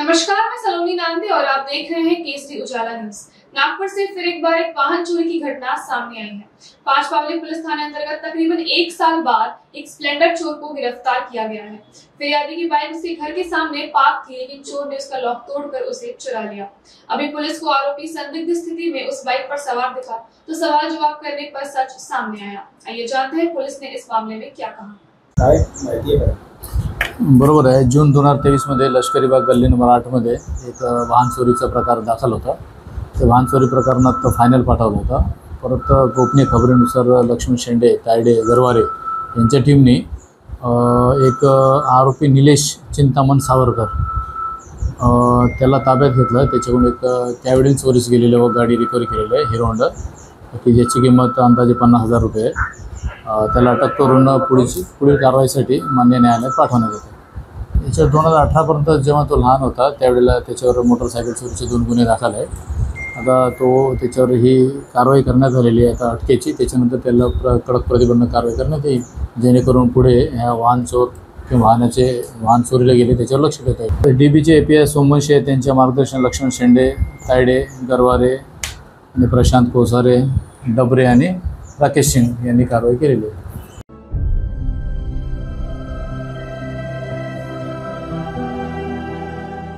नमस्कार, मैं सलोनी नांदे और आप देख रहे हैं केसरी उजाला न्यूज। नागपुर से फिर एक बार एक वाहन चोरी की घटना सामने आई है। पांचपावली पुलिस थाने अंतर्गत तकरीबन 1 साल बाद एक स्प्लेंडर चोर को गिरफ्तार किया गया है। फिरियादी की बाइक उसके घर के सामने पार्क थी, लेकिन चोर ने उसका लॉक तोड़कर उसे चुरा लिया। अभी पुलिस को आरोपी संदिग्ध स्थिति में उस बाइक पर सवार दिखा तो सवाल जवाब करने पर सच सामने आया। आइए जानते हैं पुलिस ने इस मामले में क्या कहा। बरोबर आहे। जून 2023 मध्ये लष्करी बाग गल्ली नंबर 8 मध्ये एक वाहन चोरीचा प्रकार दाखल होता। ते वाहन चोरी प्रकरणात फायनल पाठवला होता। परत गोपनीय खबरेनुसार लक्ष्मण शेंडे, तायडे, गरवारे यांच्या टीमने एक आरोपी निलेश चिंतामण सावरकर त्याला ताब्यात घेतलं। त्याच्याकडून एक त्यावेळी चोरीस गेलेले व गाडी रिकव्हरी केलेली आहे, हिरो होंडा, की ज्याची किंमत अंदाजे 50,000 रुपये आहे। त्याला अटक करून पुढील कारवाईसाठी मान्य न्यायालयात पाठवण्यात येते। याच्या 2018 पर्यंत जेव्हा तो लहान होता त्यावेळेला त्याच्यावर मोटरसायकल चोरीचे 2 गुन्हे दाखल आहेत। आता त्याच्यावर ही कारवाई करण्यात आलेली आहे आता अटकेची। त्याच्यानंतर त्याला कडक प्रतिबंधक कारवाई करण्यात येईल, जेणेकरून पुढे ह्या वाहन चोर किंवा वाहन चोरीला गेले त्याच्यावर लक्ष देता येईल। DBचे API सोमवंशी त्यांच्या मार्गदर्शन लक्ष्मण शेंडे, तायडे, गरवारे आणि प्रशांत कोसारे, डबरे आणि राकेश सिंग यांनी कारवाई केलेली आहे।